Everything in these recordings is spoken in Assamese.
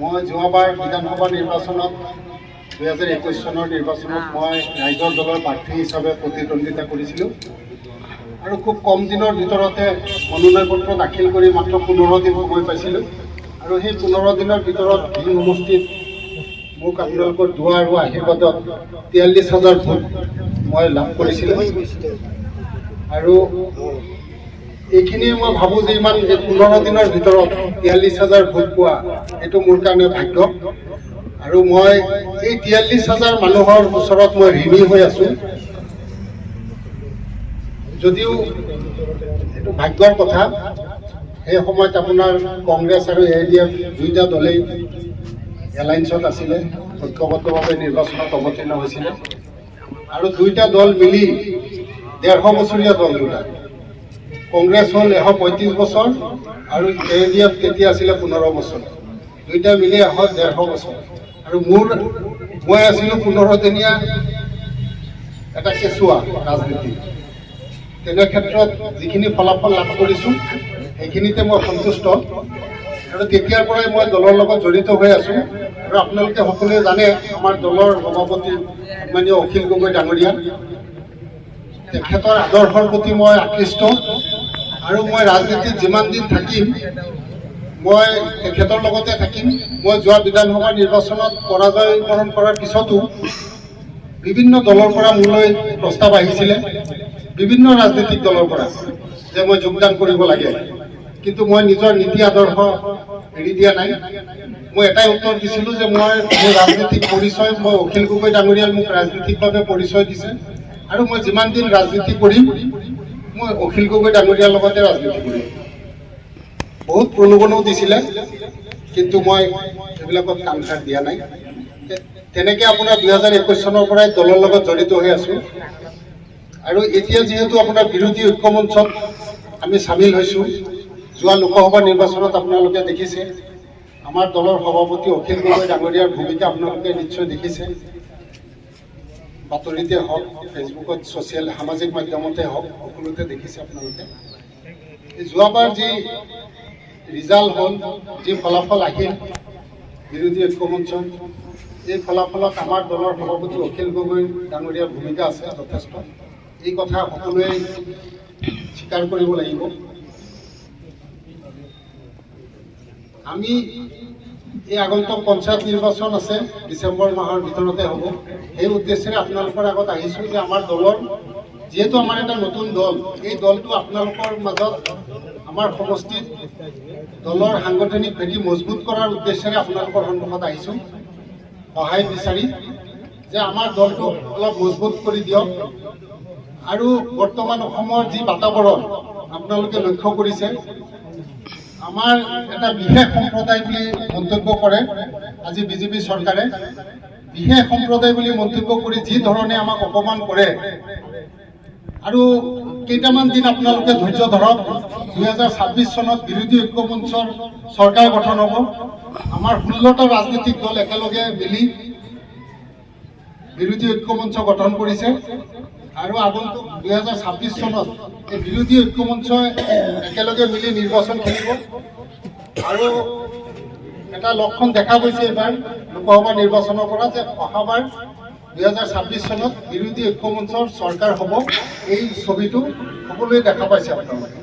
মই যোৱাবাৰ বিধানসভা নিৰ্বাচনত 2021 চনৰ নিৰ্বাচনত মই ৰাইজৰ দলৰ প্ৰাৰ্থী হিচাপে প্ৰতিদ্বন্দ্বিতা কৰিছিলোঁ আৰু খুব কম দিনৰ ভিতৰতে মনোনয়ন পত্ৰ দাখিল কৰি মাত্ৰ 15 দিন সময় পাইছিলোঁ আৰু সেই 15 দিনৰ ভিতৰত ঢিং সমষ্টিত মোক আপোনালোকৰ দুৱা আৰু আশীৰ্বাদত 43,000 ভোট মই লাভ কৰিছিলোঁ আৰু এইখিনিয়ে মই ভাবোঁ যে ইমান 15 দিনৰ ভিতৰত 43,000 ভোট পোৱা এইটো মোৰ কাৰণে ভাগ্য আৰু মই এই 43,000 মানুহৰ ওচৰত মই ঋণী হৈ আছোঁ যদিও এইটো ভাগ্যৰ কথা সেই সময়ত আপোনাৰ কংগ্ৰেছ আৰু AIDF দুইটা দলেই এলায়েন্সত আছিলে ঐক্যবদ্ধভাৱে নিৰ্বাচনত অৱতীৰ্ণ হৈছিলে আৰু দুইটা দল মিলি 150 বছৰীয়া দল দুটা কংগ্ৰেছ হ'ল 135 বছৰ আৰু AIDF তেতিয়া আছিলে 15 বছৰ দুইটা মিলি 150 বছৰ আৰু মই আছিলোঁ 15 দিনীয়া এটা কেঁচুৱা ৰাজনীতি তেনে ক্ষেত্ৰত যিখিনি ফলাফল লাভ কৰিছোঁ সেইখিনিতে মই সন্তুষ্ট আৰু তেতিয়াৰ পৰাই মই দলৰ লগত জড়িত হৈ আছোঁ আৰু আপোনালোকে সকলোৱে জানে আমাৰ দলৰ সভাপতি সন্মানীয় অখিল গগৈ ডাঙৰীয়া তেখেতৰ আদৰ্শৰ প্ৰতি মই আকৃষ্ট আৰু মই ৰাজনীতিত যিমান দিন থাকিম মই তেখেতৰ লগতে থাকিম মই যোৱা বিধানসভা নিৰ্বাচনত পৰাজয়বৰণ কৰাৰ পিছতো বিভিন্ন দলৰ পৰা মোলৈ প্ৰস্তাৱ আহিছিলে বিভিন্ন ৰাজনৈতিক দলৰ পৰা যে মই যোগদান কৰিব লাগে কিন্তু মই নিজৰ নীতি আদৰ্শ এৰি দিয়া নাই মই এটাই উত্তৰ দিছিলোঁ যে মই মোৰ ৰাজনৈতিক পৰিচয় মই অখিল গগৈ ডাঙৰীয়াই মোক ৰাজনৈতিকভাৱে পৰিচয় দিছে আৰু মই যিমান দিন ৰাজনীতি কৰিম মই অখিল গগৈ ডাঙৰীয়াৰ লগতে ৰাজনীতি কৰিম বহুত প্ৰলোভনো দিছিলে কিন্তু মই এইবিলাকত কাম সাৰ দিয়া নাই তেনেকৈ আপোনাৰ 2021 চনৰ পৰাই দলৰ লগত জড়িত হৈ আছোঁ আৰু এতিয়া যিহেতু আপোনাৰ বিৰোধী ঐক্য মঞ্চত আমি চামিল হৈছোঁ যোৱা লোকসভা নিৰ্বাচনত আপোনালোকে দেখিছে আমাৰ দলৰ সভাপতি অখিল গগৈ ডাঙৰীয়াৰ ভূমিকা আপোনালোকে নিশ্চয় দেখিছে বাতৰিতে হওক ফেচবুকত ছ'চিয়েল সামাজিক মাধ্যমতে হওক সকলোতে দেখিছে আপোনালোকে যোৱাবাৰ যি ৰিজাল্ট হ'ল যি ফলাফল আহিল বিৰোধী ঐক্য মঞ্চত এই ফলাফলত আমাৰ দলৰ সভাপতি অখিল গগৈ ডাঙৰীয়াৰ ভূমিকা আছে যথেষ্ট এই কথা সকলোৱে স্বীকাৰ কৰিব লাগিব আমি এই আগন্তুক পঞ্চায়ত নিৰ্বাচন আছে ডিচেম্বৰ মাহৰ ভিতৰতে হ'ব সেই উদ্দেশ্যেৰে আপোনালোকৰ আগত আহিছোঁ যে আমাৰ দলৰ যিহেতু আমাৰ এটা নতুন দল এই দলটো আপোনালোকৰ মাজত আমাৰ সমষ্টিত দলৰ সাংগঠনিক ভেটি মজবুত কৰাৰ উদ্দেশ্যেৰে আপোনালোকৰ সন্মুখত আহিছোঁ সহায় বিচাৰি যে আমাৰ দলটো অলপ মজবুত কৰি দিয়ক আৰু বৰ্তমান অসমৰ যি বাতাবৰণ আপোনালোকে লক্ষ্য কৰিছে আমাৰ এটা বিশেষ সম্প্ৰদায় বুলি মন্তব্য কৰে আজি বিজেপি চৰকাৰে বিশেষ সম্প্ৰদায় বুলি মন্তব্য কৰি যি ধৰণে আমাক অপমান কৰে আৰু কেইটামান দিন আপোনালোকে ধৈৰ্য ধৰক 2026 চনত বিৰোধী ঐক্য মঞ্চৰ চৰকাৰ গঠন হ'ব আমাৰ 16টা ৰাজনৈতিক দল একেলগে মিলি বিৰোধী ঐক্য মঞ্চ গঠন কৰিছে আৰু আগন্তুক 2026 চনত এই বিৰোধী ঐক্য মঞ্চই একেলগে মিলি নিৰ্বাচন খেলিব আৰু এটা লক্ষণ দেখা গৈছে এইবাৰ লোকসভা নিৰ্বাচনৰ পৰা যে অহাবাৰ 2026 চনত বিৰোধী ঐক্য মঞ্চৰ চৰকাৰ হ'ব এই ছবিটো সকলোৱে দেখা পাইছে আপোনালোকে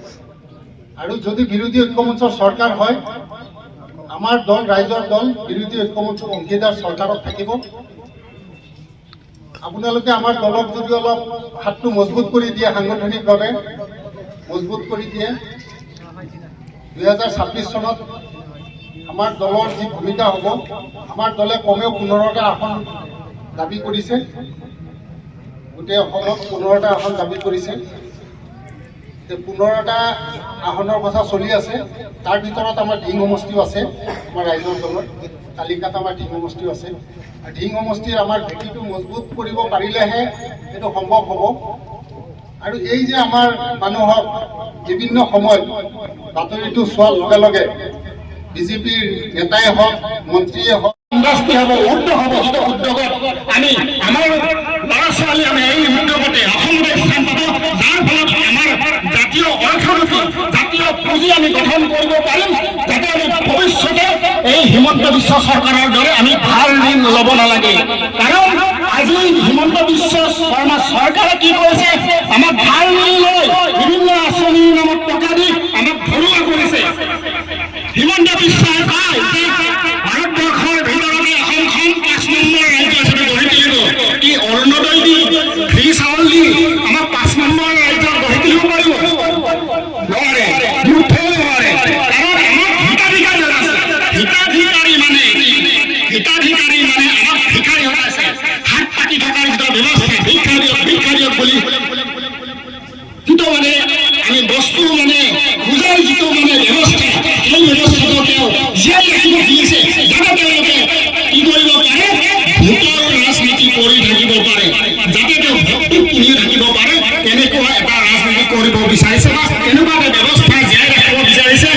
আৰু যদি বিৰোধী ঐক্য মঞ্চৰ চৰকাৰ হয় আমাৰ দল ৰাইজৰ দল বিৰোধী ঐক্য মঞ্চৰ অংশীদাৰ চৰকাৰত থাকিব আপোনালোকে আমাৰ দলক যদি অলপ হাতটো মজবুত কৰি দিয়ে সাংগঠনিকভাৱে মজবুত কৰি দিয়ে 2026 চনত আমাৰ দলৰ যি ভূমিকা হ'ব আমাৰ দলে কমেও 15টা আসন দাবী কৰিছে গোটেই অসমত 15টা আসন দাবী কৰিছে 15টা আসনৰ কথা চলি আছে তাৰ ভিতৰত আমাৰ ঢিং সমষ্টিও আছে আমাৰ ৰাইজৰ দলৰ তালিকাত আমাৰ ঢিং সমষ্টিও আছে আৰু ঢিং সমষ্টিৰ আমাৰ ভেটিটো মজবুত কৰিব পাৰিলেহে এইটো সম্ভৱ হ'ব আৰু এই যে আমাৰ মানুহক বিভিন্ন সময়ত বাতৰিটো চোৱাৰ লগে লগে বিজেপিৰ নেতাই হওক মন্ত্ৰীয়ে হওক ইণ্ডাষ্ট্ৰি হ'ব উদ্যোগ হ'ব সেইটো উদ্যোগত আমি আমাৰ ল'ৰা ছোৱালী আমি এই উদ্যোগতে অসমতে স্থান পাব যাৰ ফলত আমাৰ জাতীয় অৰ্থনীতি জাতীয় পুঁজি আমি গঠন কৰিব পাৰিম যাতে আমি ভৱিষ্যতে এই এই হিমন্ত বিশ্ব চৰকাৰৰ দৰে আমি ধাৰ ঋণ ল'ব নালাগে। কাৰণ আজি হিমন্ত বিশ্ব শৰ্মা চৰকাৰে কি কৰিছে, আমাক ধাৰ ঋণ লৈ বিভিন্ন আঁচনিৰ নামত টকা দি আমাক ভৰুৱা কৰিছে। হিমন্ত বিশ্বই কয় যে ভাৰতবৰ্ষৰ ভিতৰতে অসমখন 5 নম্বৰ ৰাজ্য হিচাপে গঢ়ি তুলিব। কি অৰুণোদয় দি, ফ্ৰী চাউল দি আমাক 5 নম্বৰ ৰাজ্য গঢ়ি তুলিব পাৰিব? নোৱাৰে, মুঠেও নোৱাৰে। কাৰণ আমাক হিতাধিকাৰী আছে। হিতাধিকাৰী মানে আমাক ভিক্ষাৰী আছে। হাত পাতি থকাৰ যিটো ব্যৱস্থা, ভিক্ষা দিয়ক বুলি যিটো মানে আমি বস্তু মানে বুজাৰ যিটো মানে ব্যৱস্থা, সেই ব্যৱস্থাটো তেওঁ জীয়াই ৰাখিব দিছে, যাতে তেওঁলোকে কি কৰিব পাৰে, ভোটৰ ৰাজনীতি কৰি থাকিব পাৰে, যাতে তেওঁ ভোটটো কিনি থাকিব পাৰে, তেনেকুৱা এটা ৰাজনীতি কৰিব বিচাৰিছে বা তেনেকুৱা এটা ব্যৱস্থা জীয়াই ৰাখিব বিচাৰিছে,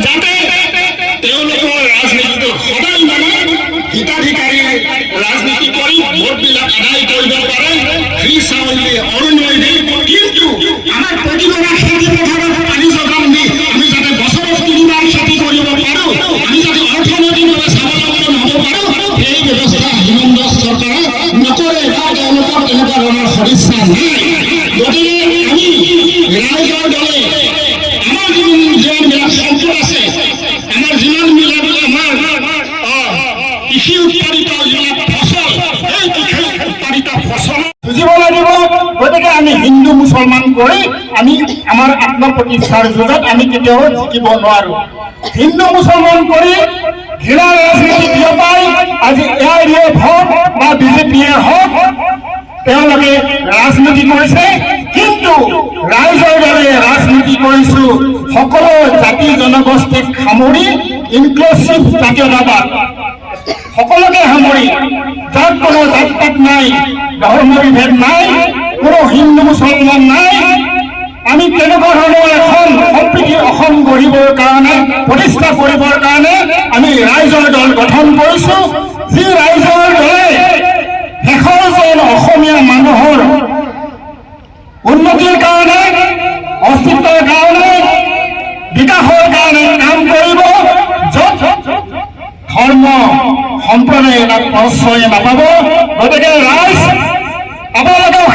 যাতে তেওঁলোকৰ ৰাজনীতিটো সদায় মানে হিতাধিকাৰী ৰাজনীতি কৰি ভোটবিলাক আদায় কৰিব পাৰে, ফ্ৰী চাউল দি, অৰুণোদয় দি। কিন্তু আমাৰ প্ৰতিগৰা খেতি পথাৰত পানী যোগান দি আমি যাতে বছৰত 3বাৰ খেতি কৰিব পাৰোঁ, আমি যাতে অৰ্থনৈতিকভাৱে স্বাৱলম্বন হ'ব পাৰোঁ, সেই ব্যৱস্থা হিমন্ত চৰকাৰে নকৰে বা তেওঁলোকৰ তেনেকুৱা ধৰণৰ সদিচ্ছা নাই। গতিকে আমি ৰাইজৰ দলে আমাৰ যিমানবিলাক সম্পদ আছে, আমাৰ যিমানবিলাক আমাৰ কৃষি উৎপাদিত যিবিলাক ফচল, এই কৃষি উৎপাদিত ফচল বুজিব লাগিব। গতিকে আমি হিন্দু মুছলমান কৰি আমি আমাৰ আত্মপ্ৰতিষ্ঠাৰ যুগত আমি কেতিয়াও জিকিব নোৱাৰো। হিন্দু মুছলমান কৰি ঘৃণা ৰাজনীতি বিয়পাই আজি AIADF হওক বা BJPয়ে হওক তেওঁলোকে ৰাজনীতি কৰিছে, কিন্তু ৰাইজৰ দৰে ৰাজনীতি কৰিছো সকলো জাতি জনগোষ্ঠীক সামৰি, ইনক্লুচিভ জাতীয়তাবাদ সকলোকে সামৰি, যাত কোনো জাত পাত নাই, ধৰ্ম বিভেদ নাই, কোনো হিন্দু মুছলমান নাই। আমি তেনেকুৱা ধৰণৰ এখন সম্প্ৰীতি অসম গঢ়িবৰ কাৰণে, প্ৰতিষ্ঠা কৰিবৰ কাৰণে আমি ৰাইজৰ দল গঠন কৰিছো, যি ৰাইজৰ দলে শেষৰ যেন অসমীয়া মানুহৰ উন্নতিৰ কাৰণে, অস্তিত্বৰ কাৰণে, বিকাশৰ কাৰণে কাম কৰিব, য'ত ধৰ্ম সম্প্ৰদায় এটা প্ৰশ্ৰয় নাপাব। গতিকে ৰাইজ আপোনালোকেও